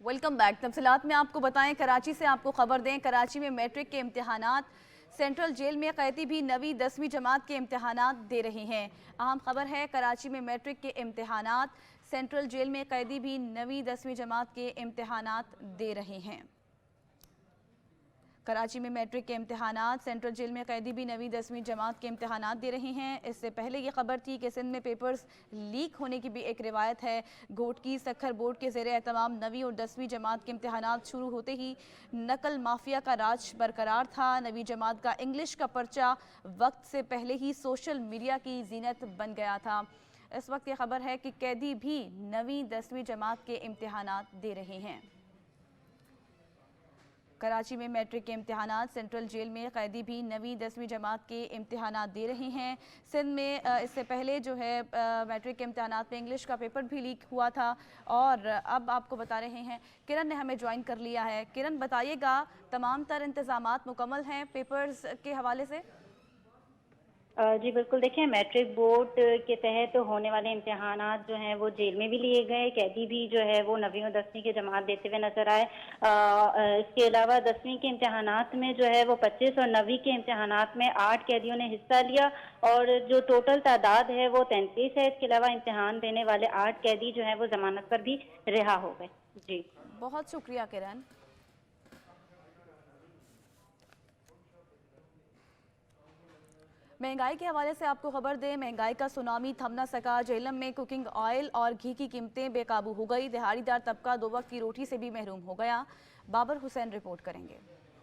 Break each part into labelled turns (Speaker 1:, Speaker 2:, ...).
Speaker 1: Welcome back. تفصیلات میں آپ کو بتائیں، کراچی سے آپ کو خبر دیں، کراچی میں میٹرک کے امتحانات، سینٹرل جیل میں قیدی بھی 9ویں 10ویں جماعت کے امتحانات دے رہے ہیں۔ اہم خبر ہے، کراچی میں میٹرک کے امتحانات، سینٹرل جیل میں قیدی بھی 9ویں 10ویں جماعت کے امتحانات دے رہے ہیں۔ کراچی میں میٹرک کے امتحانات، سینٹرل جیل میں قیدی بھی 9ویں 10ویں جماعت کے امتحانات دے رہے ہیں۔ اس سے پہلے یہ خبر تھی کہ سندھ میں پیپرز لیک ہونے کی بھی ایک روایت ہے۔ گھوٹکی سکھر بورڈ کے زیر اہتمام 9ویں اور 10ویں جماعت کے امتحانات شروع ہوتے ہی نقل مافیا کا راج برقرار تھا۔ 9ویں جماعت کا انگلش کا پرچہ وقت سے پہلے ہی سوشل میڈیا کی زینت بن گیا تھا۔ اس وقت یہ خبر ہے کہ قیدی بھی 9ویں 10ویں جماعت کے امتحانات دے رہے ہیں۔ کراچی میں میٹرک کے امتحانات، سینٹرل جیل میں قیدی بھی 9ویں 10ویں جماعت کے امتحانات دے رہے ہیں۔ سندھ میں اس سے پہلے جو ہے میٹرک کے امتحانات میں انگلش کا پیپر بھی لیک ہوا تھا، اور اب آپ کو بتا رہے ہیں، کرن نے ہمیں جوائن کر لیا ہے۔ کرن، بتائیے گا، تمام تر انتظامات مکمل ہیں پیپرز کے حوالے سے؟
Speaker 2: جی بالکل، دیکھیں میٹرک بورڈ کے تحت ہونے والے امتحانات جو ہیں وہ جیل میں بھی لیے گئے۔ قیدی بھی جو ہے وہ 9ویں اور 10ویں کی جماعت دیتے ہوئے نظر آئے۔ اس کے علاوہ 10ویں کے امتحانات میں جو ہے وہ 25 اور 9ویں کے امتحانات میں 8 قیدیوں نے حصہ لیا، اور جو ٹوٹل تعداد ہے وہ 33 ہے۔ اس کے علاوہ امتحان دینے والے 8 قیدی جو ہیں وہ ضمانت پر بھی رہا ہو گئے۔ جی
Speaker 1: بہت شکریہ کرن۔ مہنگائی کے حوالے سے آپ کو خبر دیں، مہنگائی کا سونامی تھم نہ سکا۔ جہلم میں کوکنگ آئل اور گھی کی قیمتیں بے قابو ہو گئی۔ دہاڑی دار طبقہ 2 وقت کی روٹی سے بھی محروم ہو گیا۔ بابر حسین رپورٹ کریں گے۔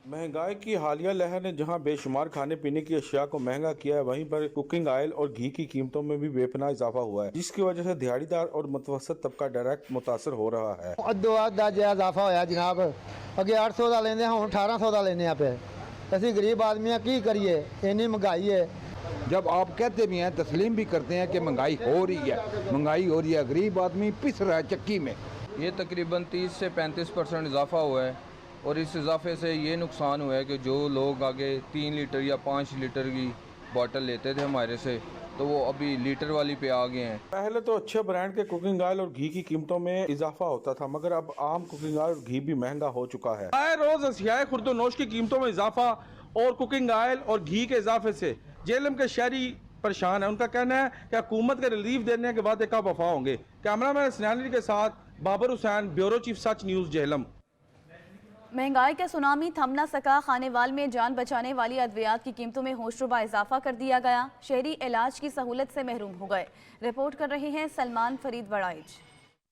Speaker 3: مہنگائی کی حالیہ لہر نے جہاں بے شمار کھانے پینے کی اشیاء کو مہنگا کیا ہے، وہیں پر کوکنگ آئل اور گھی کی قیمتوں میں بھی بے پناہ اضافہ ہوا ہے، جس کی وجہ سے دہاڑی دار اور متوسط طبقہ ڈائریکٹ متاثر ہو رہا ہے۔
Speaker 4: اضافہ ہوا جناب، اگے 800 کا لینے ہوں 1800 کا لینے پہ۔ اسی غریب آدمی کی کریے، اینی مہنگائی ہے۔
Speaker 5: جب آپ کہتے بھی ہیں، تسلیم بھی کرتے ہیں کہ مہنگائی ہو رہی ہے، غریب آدمی پس رہا ہے چکی میں۔
Speaker 6: یہ تقریباً 30 سے 35% اضافہ ہوا ہے، اور اس اضافے سے یہ نقصان ہوا ہے کہ جو لوگ آگے 3 لیٹر یا 5 لیٹر کی بوٹل لیتے تھے ہمارے سے، تو وہ ابھی لیٹر والی پہ آ گئے ہیں۔
Speaker 3: پہلے تو اچھے برانڈ کے کوکنگ آئل اور گھی کی قیمتوں میں اضافہ ہوتا تھا، مگر اب عام کوکنگ آئل اور گھی بھی مہنگا ہو چکا ہے۔
Speaker 7: آئے روز اشیاء خرد و نوش کی قیمتوں میں اضافہ اور کوکنگ آئل اور گھی کے اضافے سے جہلم کے شہری پریشان ہیں۔ ان کا کہنا ہے کہ حکومت کے ریلیف دینے کے بعد کب وفا ہوں گے۔ کیمرہ مین سنان علی کے ساتھ بابر حسین، بیورو چیف سچ نیوز، جہلم۔
Speaker 1: مہنگائی کا سونامی تھم نہ سکا۔ خانے وال میں جان بچانے والی ادویات کی قیمتوں میں ہوشربا اضافہ کر دیا گیا۔ شہری علاج کی سہولت سے محروم ہو گئے۔ رپورٹ کر رہے ہیں سلمان فرید وڑائچ۔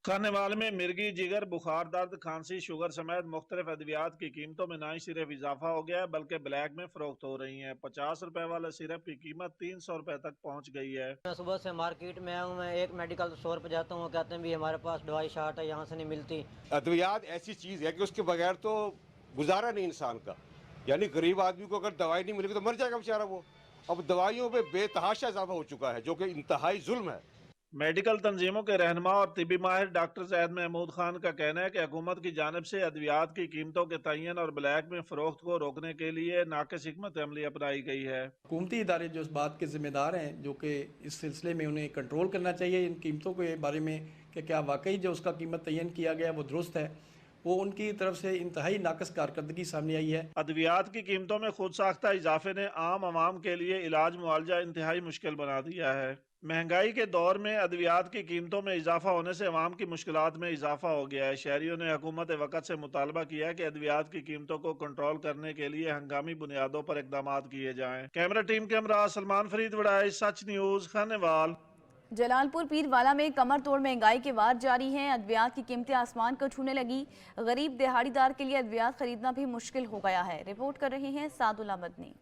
Speaker 8: کھانے والے میں مرگی، جگر، بخار، درد، کھانسی، شوگر سمیت مختلف ادویات کی قیمتوں میں نہ ہی صرف اضافہ ہو گیا ہے بلکہ بلیک میں فروخت ہو رہی ہیں۔ 50 روپے والا سرپ کی قیمت 300 روپے تک پہنچ گئی ہے۔
Speaker 9: میں صبح سے مارکیٹ میں آیا ہوں، میں ایک میڈیکل اسٹور پہ جاتا ہوں، کہتے ہیں بھی ہمارے پاس دوائی شارٹ ہے، یہاں سے نہیں ملتی۔
Speaker 10: ادویات ایسی چیز ہے کہ اس کے بغیر تو گزارا نہیں انسان کا، یعنی غریب آدمی کو اگر دوائی نہیں ملے گی تو مر جائے گا بیچارہ وہ۔ اب دوائیوں پہ بے تحاشا اضافہ ہو چکا ہے، جو کہ انتہائی ظلم ہے۔
Speaker 8: میڈیکل تنظیموں کے رہنما اور طبی ماہر ڈاکٹر زید محمود خان کا کہنا ہے کہ حکومت کی جانب سے ادویات کی قیمتوں کے تعین اور بلیک میں فروخت کو روکنے کے لیے ناقص حکمت عملی اپنائی گئی ہے۔
Speaker 11: حکومتی ادارے جو اس بات کے ذمہ دار ہیں، جو کہ اس سلسلے میں انہیں کنٹرول کرنا چاہیے ان قیمتوں کے بارے میں، کہ کیا واقعی جو اس کا قیمت تعین کیا گیا وہ درست ہے، وہ ان کی طرف سے انتہائی ناقص کارکردگی سامنے آئی ہے۔
Speaker 8: ادویات کی قیمتوں میں خود ساختہ اضافے نے عام عوام کے لیے علاج معالجہ انتہائی مشکل بنا دیا ہے۔ مہنگائی کے دور میں ادویات کی قیمتوں میں اضافہ ہونے سے عوام کی مشکلات میں اضافہ ہو گیا ہے۔ شہریوں نے حکومت وقت سے مطالبہ کیا ہے کہ ادویات کی قیمتوں کو کنٹرول کرنے کے لیے ہنگامی بنیادوں پر اقدامات کیے جائیں۔ کیمرہ ٹیم کے ہمراہ سلمان فرید وڑائی، سچ نیوز، خانے وال۔
Speaker 1: جلال پور پیر والا میں کمر توڑ مہنگائی کے وار جاری ہیں۔ ادویات کی قیمتیں آسمان کو چھونے لگی۔ غریب دہاڑی دار کے لیے ادویات خریدنا بھی مشکل ہو گیا ہے۔ رپورٹ کر رہے ہیں سعد اللہ مدنی۔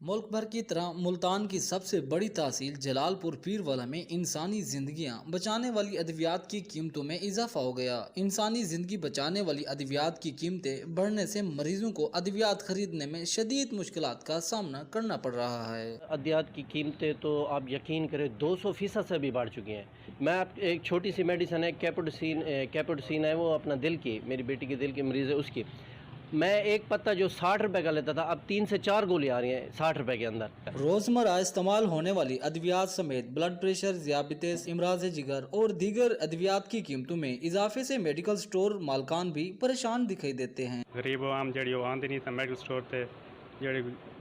Speaker 12: ملک بھر کی طرح ملتان کی سب سے بڑی تحصیل جلال پور پیر والا میں انسانی زندگیاں بچانے والی ادویات کی قیمتوں میں اضافہ ہو گیا۔ انسانی زندگی بچانے والی ادویات کی قیمتیں بڑھنے سے مریضوں کو ادویات خریدنے میں شدید مشکلات کا سامنا کرنا پڑ رہا ہے۔
Speaker 13: ادویات کی قیمتیں تو آپ یقین کریں 200% سے بھی بڑھ چکی ہیں۔ میں ایک چھوٹی سی میڈیسن ہے کیپوڈسین ہے، وہ اپنا دل کی، میری بیٹی کے دل کے مریض ہے، اس کی मैं एक पत्ता जो 60 रुपए का लेता था अब 3 से 4 गोली आ रही हैं 60 रुपए के अंदर।
Speaker 12: रोजमर्रा इस्तेमाल होने वाली अद्वियात समेत ब्लड प्रेशर, ज़ियाबितिस, इमराज जिगर और दीगर अद्वियात की कीमतों में इजाफे से मेडिकल स्टोर मालकान भी परेशान दिखाई देते हैं।
Speaker 14: गरीब आम जड़ी आते नहीं था मेडिकल स्टोर से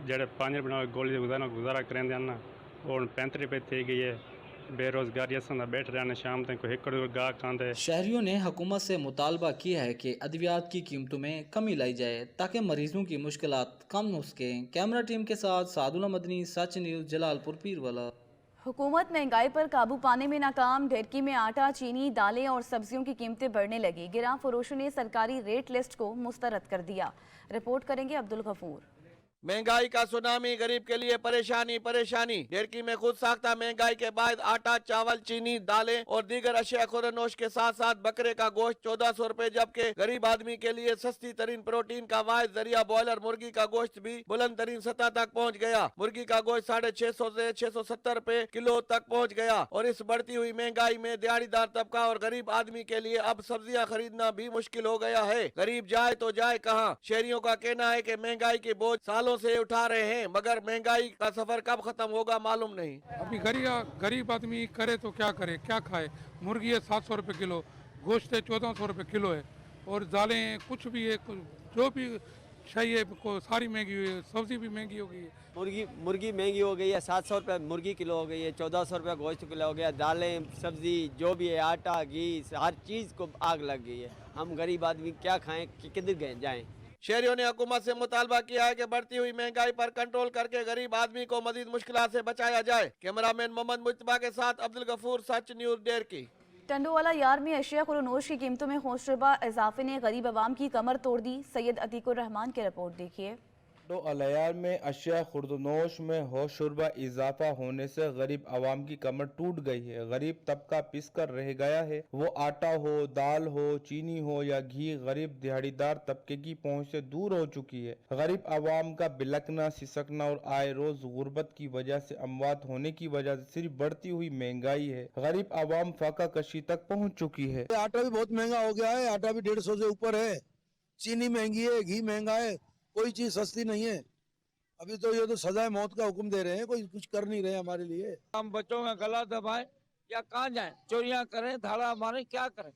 Speaker 14: जड़े 5 रुपए गोली गुजारा करेंगे ना और 35 रुपए थी गई है। बेरोजगारी असां बैठ रहे शाम तक कोई एकड़ गाहक आंदे।
Speaker 12: शहरियों ने हुकूमत से मुतालबा किया है कि अद्वियात की कीमतों में कमी लाई जाए ताकि मरीजों की मुश्किलात कम हो सकें। कैमरा टीम के साथ सादुल्ला मदनी, सच न्यूज़, जलालपुर पीरवाला।
Speaker 1: हुकूमत महंगाई पर काबू पाने में नाकाम। ढेरकी में आटा, चीनी, दालें और सब्जियों की कीमतें बढ़ने लगी। गिरां फरोशों ने सरकारी रेट लिस्ट को मुस्तरद कर दिया। रिपोर्ट करेंगे अब्दुल गफूर।
Speaker 15: महंगाई का सुनामी, गरीब के लिए परेशानी परेशानी। ढेरकी में खुद साख्ता महंगाई के बाद आटा, चावल, चीनी, दालें और दीगर अशिया खुरनोश के साथ साथ बकरे का गोश्त 1400 रुपए, जबकि गरीब आदमी के लिए सस्ती तरीन प्रोटीन का वाहिद जरिया बॉयलर मुर्गी का गोश्त भी बुलंद तरीन सतह तक पहुँच गया। मुर्गी का गोश्त 650 से 670 रुपए किलो तक पहुँच गया। और इस बढ़ती हुई महंगाई में दिहाड़ीदार तबका और गरीब आदमी के लिए अब सब्जियां खरीदना भी मुश्किल हो गया है। गरीब जाए तो जाए कहाँ। शहरियों का कहना है कि महंगाई के बोझ सालों से उठा रहे हैं, मगर महंगाई का सफर कब खत्म होगा मालूम नहीं।
Speaker 16: अभी गरीब आदमी करे तो क्या करे, क्या खाए। मुर्गी है 700 रुपए किलो, गोश्त है 1400 रुपए किलो है, और दालें कुछ भी है, जो भी चाहिए सारी महंगी हुई है, सब्जी भी महंगी हो गई है।
Speaker 17: मुर्गी महंगी हो गई है, 700 रुपये मुर्गी किलो हो गई है, 1400 रुपये गोश्त किलो हो गया। दालें, सब्जी जो भी है, आटा, घी, हर चीज़ को आग लग गई है। हम गरीब आदमी क्या खाएं, किधर गए जाएं।
Speaker 15: शहरियों ने हुकूमत से मुतालबा किया है कि बढ़ती हुई महंगाई पर कंट्रोल करके गरीब आदमी को मजीद मुश्किलात से बचाया जाए। कैमरामैन मोहम्मद मुज्तबा के साथ अब्दुल गफूर, सच न्यूज़, ढेरकी।
Speaker 1: टंडोवाला यार में अशिया खुरनोश की कीमतों में होशरुबा इजाफे ने गरीब आवाम की कमर तोड़ दी। सैयद अतीकुर रहमान की रिपोर्ट देखिए।
Speaker 3: अलयार में अशिया खुर्दनोश में होशरुबा इजाफा होने से गरीब आवाम की कमर टूट गई है। गरीब तबका पिस कर रह गया है। वो आटा हो, दाल हो, चीनी हो या घी गरीब दिहाड़ीदार तबके की पहुंच से दूर हो चुकी है। गरीब आवाम का बिलकना, सिसकना और आए रोज गुर्बत की वजह से अमवात होने की वजह से सिर्फ बढ़ती हुई महंगाई है। गरीब आवाम फाका कशी तक पहुँच चुकी है।
Speaker 18: आटा भी बहुत महंगा हो गया है, आटा भी 150 से ऊपर है, चीनी महंगी है, घी महंगा है, कोई चीज सस्ती नहीं है। अभी तो ये तो सजाए मौत का हुक्म दे रहे हैं, कोई कुछ कर नहीं रहे हमारे लिए।
Speaker 19: हम बच्चों का गला दबाएं या कहाँ जाएं, चोरियां करें, धाड़ा मारें, क्या करें।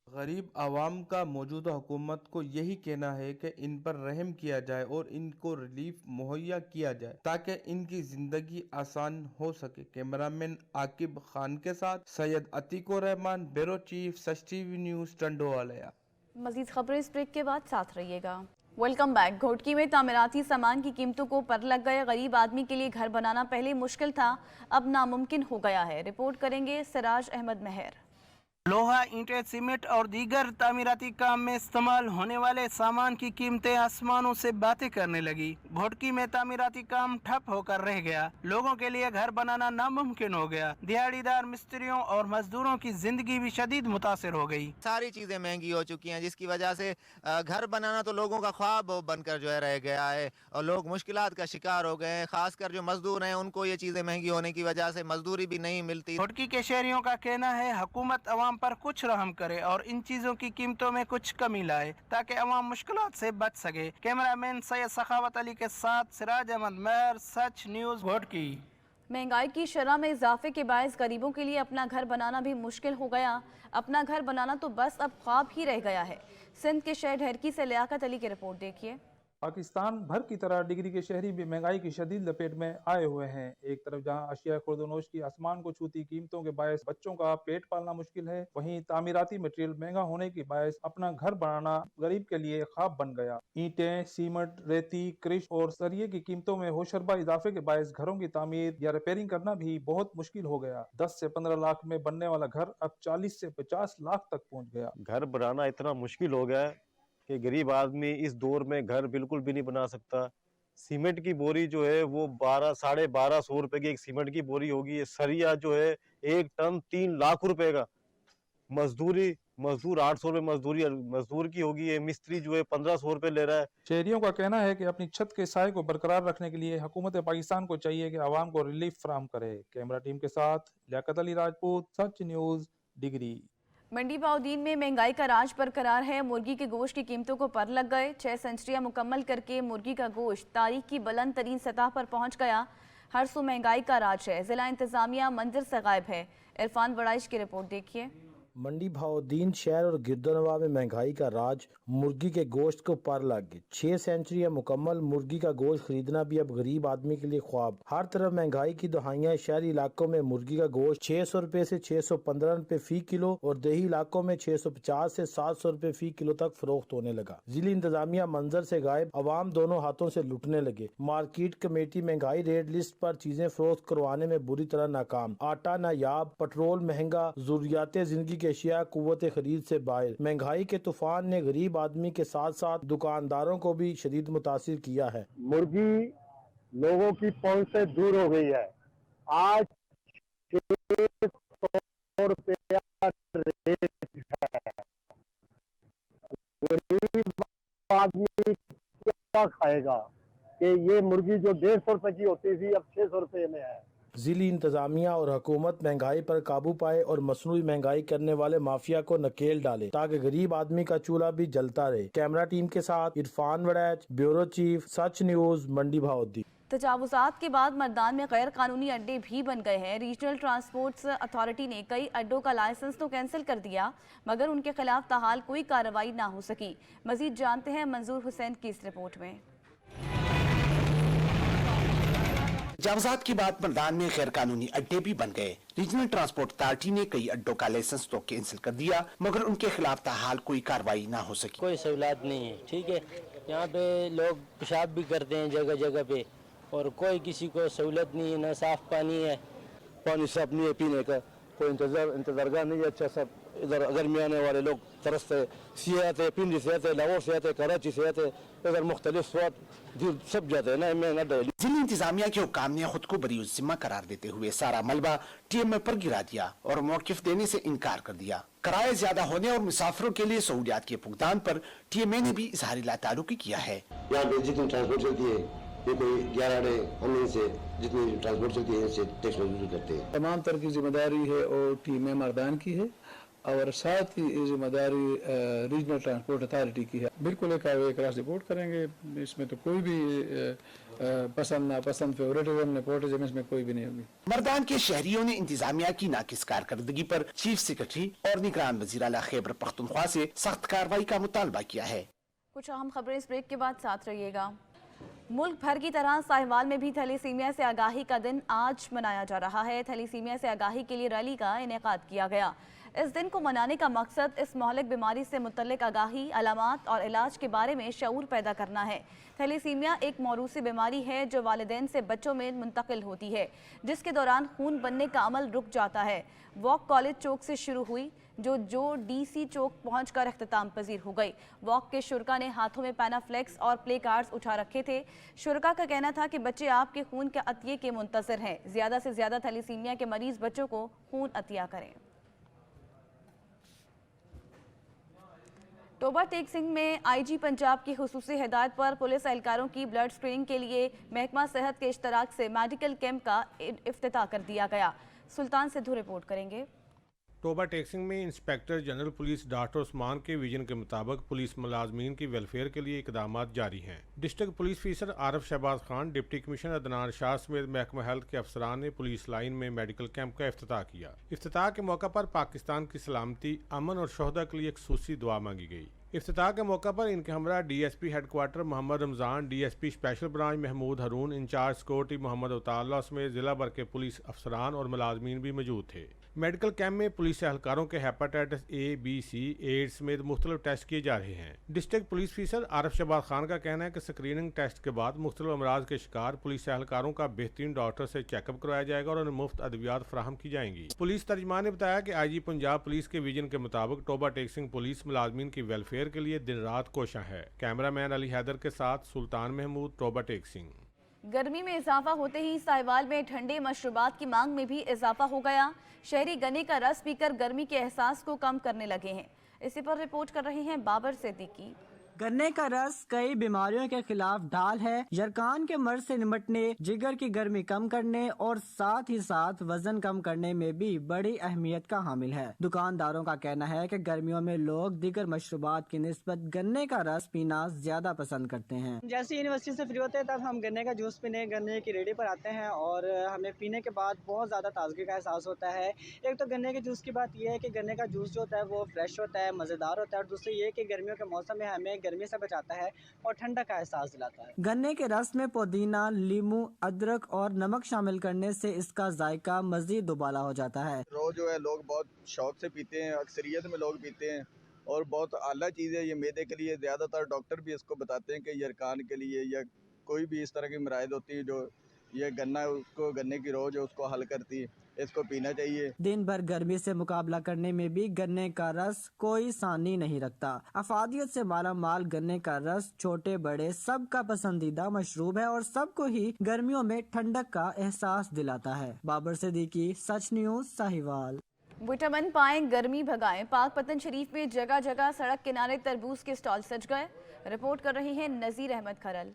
Speaker 3: गरीब आवाम का मौजूदा हुकूमत को यही कहना है कि इन पर रहम किया जाए और इनको रिलीफ मुहैया किया जाए ताकि इनकी जिंदगी आसान हो सके। कैमरामैन आकिब खान के साथ सैयद अतीकुर रहमान, ब्यूरो चीफ, सच टीवी न्यूज़, टंडोवाला।
Speaker 1: मजीद खबरें इस ब्रेक के बाद साथ रहिएगा। Welcome back. घोटकी में तामीराती सामान की कीमतों को पर लग गए। गरीब आदमी के लिए घर बनाना पहले मुश्किल था, अब नामुमकिन हो गया है। रिपोर्ट करेंगे सिराज अहमद मेहर।
Speaker 20: लोहा, ईंटें, सीमेंट और दीगर तामीराती काम में इस्तेमाल होने वाले सामान की कीमतें आसमानों से बातें करने लगी। घोटकी में तामीराती काम ठप होकर रह गया। लोगों के लिए घर बनाना नामुमकिन हो गया। दिहाड़ीदार मिस्त्रियों और मजदूरों की जिंदगी भी शदीद मुतासिर हो गई।
Speaker 21: सारी चीज़ें महंगी हो चुकी हैं, जिसकी वजह से घर बनाना तो लोगों का ख्वाब बनकर जो है रह गया है और लोग मुश्किलात का शिकार हो गए हैं। खासकर जो मजदूर हैं उनको ये चीज़ें महंगी होने की वजह से मजदूरी भी नहीं मिलती।
Speaker 20: घोटकी के शहरियों का कहना है हुकूमत अवाम पर कुछ रहम करे और इन चीजों की कीमतों में कुछ कमी लाए ताकि अवाम मुश्किलात से बच सके। कैमरामैन सैयद सखावत अली के साथ सिराज अहमद मेहर, सच न्यूज़, घोटकी।
Speaker 1: महंगाई की शरह में इजाफे के बायस गरीबों के लिए अपना घर बनाना भी मुश्किल हो गया। अपना घर बनाना तो बस अब ख्वाब ही रह गया है। सिंध के शहर ढेरकी से लियाकत अली की रिपोर्ट देखिए।
Speaker 22: पाकिस्तान भर की तरह डिग्री के शहरी भी महंगाई की शदीद लपेट में आए हुए हैं। एक तरफ जहां अशिया खुर्दनोश की आसमान को छूती कीमतों के बायस बच्चों का पेट पालना मुश्किल है, वहीं तामीराती मटेरियल महंगा होने के बायस अपना घर बनाना गरीब के लिए ख्वाब बन गया। ईंटें, सीमेंट, रेती, क्रिश और सरिये की कीमतों में होशरुबा इजाफे के बायस घरों की तामीर या रिपेयरिंग करना भी बहुत मुश्किल हो गया। 10 से 15 लाख में बनने वाला घर अब 40 से 50 लाख तक पहुँच गया।
Speaker 23: घर बनाना इतना मुश्किल हो गया है कि गरीब आदमी इस दौर में घर बिल्कुल भी नहीं बना सकता। सीमेंट की बोरी जो है वो 1200-1250 रुपए की एक सीमेंट की बोरी होगी। सरिया जो है 1 टन 3 लाख रुपए का। मजदूर 800 रुपए मजदूर की होगी। ये मिस्त्री जो है 1500 रुपए ले रहा है।
Speaker 22: शहरियों का कहना है कि अपनी छत के साए को बरकरार रखने के लिए हुकूमत पाकिस्तान को चाहिए कि आवाम को रिलीफ फराहम करे। कैमरा टीम के साथ लियाकत अली राजपूत, सच न्यूज़, डिग्री।
Speaker 1: मंडी बाउदीन में महंगाई का राज बरकरार है। मुर्गी के गोश्त की कीमतों को पर लग गए। 6 सेंचुरियां मुकम्मल करके मुर्गी का गोश्त तारीख की बुलंद तरीन सतह पर पहुंच गया। हर सू महंगाई का राज है। जिला इंतजामिया मंदिर से गायब है। इरफान बड़ाइश की रिपोर्ट देखिए।
Speaker 2: मंडी भाउद्दीन शहर और गिरदोनवा में महंगाई का राज मुर्गी के गोश्त को पर लग गई। 6 सेंचुरियां मुकम्मल मुर्गी का गोश्त खरीदना भी अब गरीब आदमी के लिए ख्वाब। हर तरफ महंगाई की दहाइयां। शहरी इलाकों में मुर्गी का गोश्त 600 रुपए से 615 रुपए फी किलो और देही इलाकों में 650 से 700 रुपए फी किलो तक फरोख्त होने लगा। जिला इंतजामिया मंजर से गायब। अवाम दोनों हाथों से लुटने लगे। मार्केट कमेटी महंगाई रेट लिस्ट पर चीजें फरोख्त करवाने में बुरी तरह नाकाम। आटा नायाब, पेट्रोल महंगा, जरूरियात जिंदगी के अशिया कुव्वत खरीद से बाहर। महंगाई के तूफान ने गरीब आदमी के साथ साथ दुकानदारों को भी शदीद मुतासिर किया है।
Speaker 23: मुर्गी लोगों की पहुंच से दूर हो गई है। आज 600 रुपया रेट है। गरीब आदमी क्या खाएगा कि ये मुर्गी जो 150 रुपए की होती थी अब 600 रुपए में है।
Speaker 2: जिली इंतजामिया और हुकूमत महंगाई पर काबू पाए और मसनूई महंगाई करने वाले माफिया को नकेल डाले ताकि गरीब आदमी का चूल्हा भी जलता रहे। कैमरा टीम के साथ इरफान वड़ैच, ब्यूरो चीफ, सच न्यूज, मंडी भाउद्दीन।
Speaker 1: तजावुजात के बाद मर्दान में गैर कानूनी अड्डे भी बन गए हैं। रीजनल ट्रांसपोर्ट अथॉरिटी ने कई अड्डों का लाइसेंस तो कैंसिल कर दिया, मगर उनके खिलाफ ताहाल कोई कार्रवाई ना हो सकी। मजीद जानते हैं मंजूर हुसैन की इस रिपोर्ट में।
Speaker 4: तजावुजात के बाद मर्दान में गैर कानूनी अड्डे भी बन गए। रीजनल ट्रांसपोर्ट अथॉरिटी ने कई अड्डों का लाइसेंस तो कैंसिल कर दिया, मगर उनके खिलाफ ताहाल कोई कार्रवाई ना हो सकी।
Speaker 5: कोई सहूलत नहीं है, ठीक है। यहाँ पे लोग पेशाब भी करते हैं जगह जगह पे और कोई किसी को सहूलत नहीं है, ना साफ पानी है,
Speaker 24: पानी साफ नहीं है पीने का, कोई इंतजारगाह नहीं है अच्छा सब। इधर गर्मी आने वाले लोग तरसते, सी आते, पिंडी से आते, लाहौर से आते, कराची से आते, इधर मुख्तलिफ स्वाद सब जाते हैं ना।
Speaker 4: जिला इंतजामिया के हुक्काम ने खुद को बरी जिम्मा करार देते हुए सारा मलबा TMA पर गिरा दिया और मौकिफ देने से इनकार कर दिया। किराए ज्यादा होने और मुसाफिरों के लिए सहूलियात के भुगतान पर TMA ने भी इजहार लातारुकी किया है।
Speaker 25: यहाँ पे जितनी ट्रांसपोर्ट चलती है ये कोई 11 हम इनसे जितनी ट्रांसपोर्ट चलती है इनसे टैक्स वसूल करते हैं।
Speaker 26: तमाम तरह की जिम्मेदारी है और TMA मर्दान की है और साथ ही जिम्मेदारी रीजनल ट्रांसपोर्ट अथॉरिटी की है। बिल्कुल एक क्रॉस रिपोर्ट करेंगे, इसमें तो कोई भी पसंद नापसंद फेवरेटिज्म नेपोटिज्म इसमें कोई भी नहीं होगी।
Speaker 4: मर्दान के शहरियों ने इंतजामिया की नाकिस कारकर्दगी पर चीफ सेक्रेटरी और निगरान वज़ीर आला खैबर पख्तूनख्वा से सख्त कार्रवाई का मुतालबा किया है।
Speaker 1: कुछ अहम खबरें इस ब्रेक के बाद साथ रहिएगा। मुल्क भर की तरह साहिवाल में भी थैलेसीमिया से आगाही का दिन आज मनाया जा रहा है। थैलेसीमिया से आगाही के लिए रैली का इनेकाद किया गया। इस दिन को मनाने का मकसद इस महलिक बीमारी से मुतल्लिक आगाही, अलामात और इलाज के बारे में शऊर पैदा करना है। थैलेसीमिया एक मौरूसी बीमारी है जो वालिदैन से बच्चों में मुंतकिल होती है, जिसके दौरान खून बनने का अमल रुक जाता है। वॉक कॉलेज चौक से शुरू हुई जो DC चौक पहुंचकर अख्तिताम पजीर हो गई। वॉक के शुरका ने हाथों में पैनाफ्लेक्स और प्ले कार्ड्स उठा रखे थे। शुरका का कहना था कि बच्चे आपके खून के अतिये के मुंतज़िर हैं। ज़्यादा से ज़्यादा थैलेसीमिया के मरीज बच्चों को खून अतिया करें। टोबा टेक सिंह में IG पंजाब की खुसूसी हिदायत पर पुलिस एहलकारों की ब्लड स्क्रीनिंग के लिए महकमा सेहत के इश्तराक से मेडिकल कैंप का इफ्तिताह कर दिया गया। सुल्तान सिद्धू रिपोर्ट करेंगे।
Speaker 27: टोबा टेक्सिंग में inspector general police doctor Usman के विजन के मुताबिक पुलिस मुलाजमीन की वेलफेयर के लिए इकदाम जारी हैं। District police officer Arif Shahbaz Khan, deputy commissioner Adnan Shah समेत महकमा हेल्थ के अफसरान ने पुलिस लाइन में मेडिकल कैंप का इफ्तिताह किया। इफ्तिताह के मौका पर पाकिस्तान की सलामती, अमन और शोहदा के लिए खुसूसी दुआ मांगी गई। इफ्तिताह के मौका पर इनके हमरा DSP headquarter Mohammad Ramzan, DSP special branch Mahmood Haroon, incharge security Mohammad Avtar समेत जिला भर के पुलिस अफसरान और मुलाजमीन भी मौजूद थे। मेडिकल कैंप में पुलिस एहलकारों के hepatitis A, B, C, AIDS समेत मुख्तलिफ टेस्ट किए जा रहे हैं। District police officer Arif Shahbaz Khan का कहना है कि स्क्रीनिंग टेस्ट के बाद मुख्तलिफ अमराज के शिकार पुलिस एहलकारों का बेहतरीन डॉक्टर से चेकअप करवाया जाएगा और उन्हें मुफ्त अद्वियात फराहम की जाएंगी। पुलिस तर्जमान ने बताया कि IG पंजाब पुलिस के विजन के मुताबिक टोबा टेक्सिंग पुलिस मुलाजमीन की वेलफेयर के लिए दिन रात कोशा है। कैमरामैन अली हैदर के साथ सुल्तान महमूद, टोबा टेक्सिंग।
Speaker 1: गर्मी में इजाफा होते ही साहिवाल में ठंडे मशरूबात की मांग में भी इजाफा हो गया। शहरी गन्ने का रस पीकर गर्मी के एहसास को कम करने लगे हैं। इसी पर रिपोर्ट कर रहे हैं बाबर सिद्दीकी।
Speaker 6: गन्ने का रस कई बीमारियों के खिलाफ ढाल है। यरकान के मर्ज से निपटने, जिगर की गर्मी कम करने और साथ ही साथ वजन कम करने में भी बड़ी अहमियत का हामिल है। दुकानदारों का कहना है कि गर्मियों में लोग दीगर मशरूबात की निस्बत गन्ने का रस पीना ज्यादा पसंद करते हैं। जैसे यूनिवर्सिटी से फ्री होते हैं तब हम गन्ने का जूस पीने गन्ने की रेडी पर आते हैं और हमें पीने के बाद बहुत ज्यादा ताजगी का एहसास होता है। एक तो गन्ने के जूस की बात यह है कि गन्ने का जूस जो होता है वो फ्रेश होता है, मजेदार होता है, और दूसरी ये कि गर्मियों के मौसम में हमें गर्मी से बचाता है और ठंडक का एहसास दिलाता है। गन्ने के रस में पुदीना, नींबू, अदरक और नमक शामिल करने से इसका जायका मजीद दुबाला हो जाता है।
Speaker 7: रोज जो है लोग बहुत शौक से पीते हैं, अक्सरियत में लोग पीते हैं और बहुत आला चीज़ है ये मैदे के लिए। ज़्यादातर डॉक्टर भी इसको बताते हैं कि यरकान के लिए या कोई भी इस तरह की मराइद होती है जो ये गन्ना उसको गन्ने की रोज है उसको हल करती है, इसको पीना चाहिए। दिन भर गर्मी से मुकाबला करने में भी गन्ने का रस कोई सानी नहीं रखता। अफादियत से माला माल गन्ने का रस छोटे बड़े सबका पसंदीदा मशरूब है और सबको ही गर्मियों में ठंडक का एहसास दिलाता है। बाबर सिद्दीकी, सच न्यूज़, साहिवाल।
Speaker 1: विटामिन पाएं, गर्मी भगाएं। पाक पतन शरीफ में जगह जगह सड़क किनारे तरबूज के स्टॉल सज गए। रिपोर्ट कर रही हैं नजीर अहमद खरल।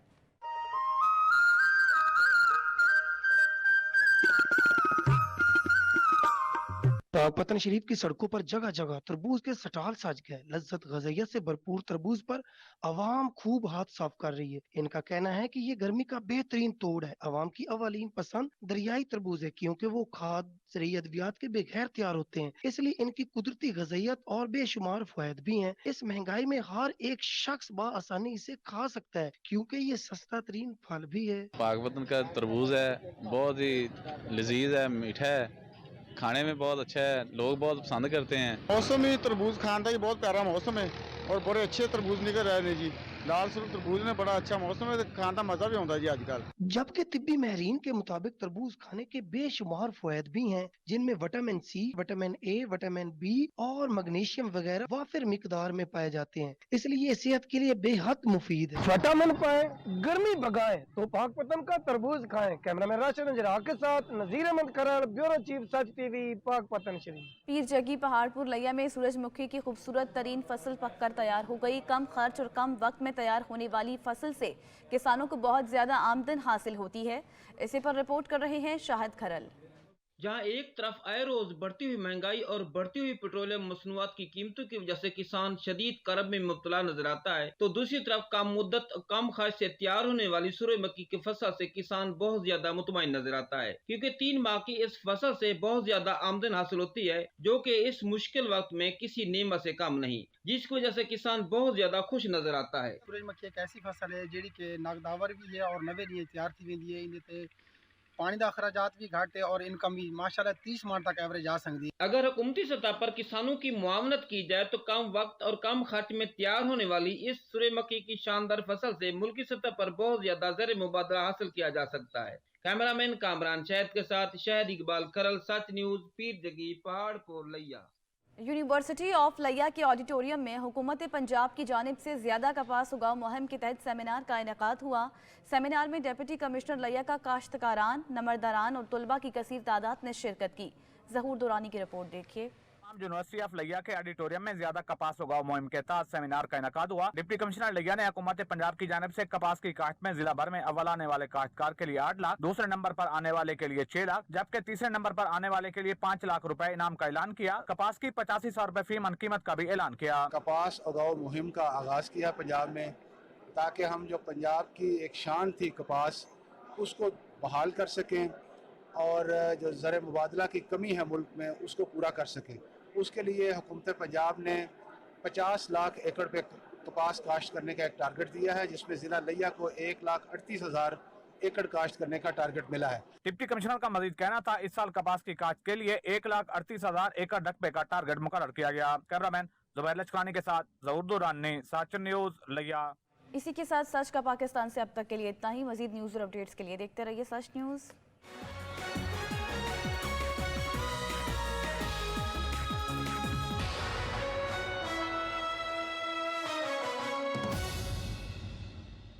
Speaker 8: पाकपतन शरीफ की सड़कों पर जगह जगह तरबूज के स्टॉल सज गए। लज्जत गज़ाइयत से भरपूर तरबूज पर आवाम खूब हाथ साफ कर रही है। इनका कहना है कि ये गर्मी का बेहतरीन तोड़ है। आवाम की अवालीन पसंद दरियाई तरबूज है क्योंकि वो खाद ज़रूरी अद्वियात के बगैर तैयार होते हैं, इसलिए इनकी कुदरती गज़ाइयत और बेशुमार फायदे भी हैं। इस महंगाई में हर एक शख्स बआसानी इसे खा सकता है क्योंकि ये सस्ता तरीन फल भी है।
Speaker 9: पाकपतन का तरबूज है, बहुत ही लजीज है, मीठा है, खाने में बहुत अच्छा है, लोग बहुत पसंद करते हैं।
Speaker 10: मौसमी तरबूज खाने का बहुत प्यारा मौसम है और बड़े अच्छे तरबूज निकल रहे हैं जी। लाल सुर्ख तरबूज में बड़ा अच्छा मौसम है, खाने का मजा भी आता है जी आजकल।
Speaker 8: जबकि तिब्बी महरीन के मुताबिक तरबूज खाने के बेशुमार फायदे भी हैं, जिनमें vitamin C, vitamin A, vitamin B और मैग्नीशियम वगैरह वाफिर मिकदार में पाए जाते हैं, इसलिए ये सेहत के लिए बेहद मुफीद है।
Speaker 11: विटामिन पाए, गर्मी भगाएं तो पाकपतन का तरबूज खाएं। कैमरामैन राशिद अंजरा के साथ नजीर अहमद खरल, ब्यूरो चीफ, सच टीवी, पाकपतन शरीफ।
Speaker 1: पीर जगी पहाड़पुर लैया में सूरजमुखी की खूबसूरत तरीन फसल पककर तैयार हो गई। कम खर्च और कम वक्त में तैयार होने वाली फसल से किसानों को बहुत ज्यादा आमदन हासिल होती है। इसी पर रिपोर्ट कर रहे हैं शाहिद खरल।
Speaker 13: जहां एक तरफ आए रोज बढ़ती हुई महंगाई और बढ़ती हुई पेट्रोलियम मसनूआत की कीमतों की वजह से किसान शदीद करब में मुब्तला नजर आता है, तो दूसरी तरफ कम मुद्दत कम खर्च से तैयार होने वाली सूरजमुखी की फसल से किसान बहुत ज्यादा मुतमईन नजर आता है, क्योंकि 3 माह की इस फसल से बहुत ज्यादा आमदन हासिल होती है, जो कि इस मुश्किल वक्त में किसी नेमत से कम नहीं, जिसकी वजह से किसान बहुत ज्यादा खुश नजर आता है।
Speaker 28: सूरजमुखी एक ऐसी फसल है जी के नागदावर भी है और नवे लिए तैयार थी वेंदी है। इनते पानी का अखराजात भी घट है और इनकम भी माशाल्लाह 30 माह तक एवरेज आ सकती है।
Speaker 13: अगर हुकूमती सतह पर किसानों की मुआवनत की जाए तो कम वक्त और कम खर्च में तैयार होने वाली इस सूरजमुखी की शानदार फसल से मुल्की सतह पर बहुत ज्यादा ज़र मुबादला हासिल किया जा सकता है। कैमरामैन कामरान शहद के साथ शहद इकबाल खरल, सच न्यूज, पीर जगी, पहाड़पुर लैया।
Speaker 1: यूनिवर्सिटी ऑफ लैया के ऑडिटोरियम में हुकूमत पंजाब की जानिब से ज़्यादा कपास उगाओ मुहिम के तहत सेमिनार का इनेकाद हुआ। सेमिनार में डिप्टी कमिश्नर लैया का काश्तकारान, नमरदारान और तलबा की कसीर तादाद ने शिरकत की। ज़हूर दुरानी की रिपोर्ट देखिए।
Speaker 29: यूनिवर्सिटी ऑफ लैया के ऑडिटोरियम में ज्यादा कपास उगाओ मुहिम के तहत सेमिनार का इनेकाद हुआ। डिप्टी कमिश्नर लैया ने हुकूमत पंजाब की जानिब से कपास की काश्त में जिला भर में अव्वल आने वाले काश्तकार के लिए 8 लाख, दूसरे नंबर पर आने वाले के लिए 6 लाख, जबकि तीसरे नंबर पर आने वाले के लिए 5 लाख रुपए इनाम का ऐलान किया। कपास की 8500 रुपए फी मन कीमत का भी ऐलान किया।
Speaker 30: कपास उगाओ मुहिम का आगाज किया पंजाब में, ताकि हम जो पंजाब की एक शान थी कपास, उसको बहाल कर सकें और जो ज़र मुबादला की कमी है मुल्क में उसको पूरा कर सकें। उसके लिए हुकूमत पंजाब ने 50 लाख एकड़ पे कपास काश्त करने का एक टारगेट दिया है, जिसमें ज़िला लैया को 1,38,000 एकड़ काश्त करने का टारगेट मिला है।
Speaker 29: डिप्टी कमिश्नर का मजीद कहना था इस साल कपास की काश्त के लिए 1,38,000 एकड़ रकबे का टारगेट मुकर्रर किया गया। कैमरामैन जुबैर लचकानी के साथ ज़हूर दुरानी, सच न्यूज़ लैया।
Speaker 1: इसी के साथ सच का पाकिस्तान से अब तक के लिए इतना ही। मजीद न्यूज़ और अपडेट्स के लिए देखते रहिए सच न्यूज़।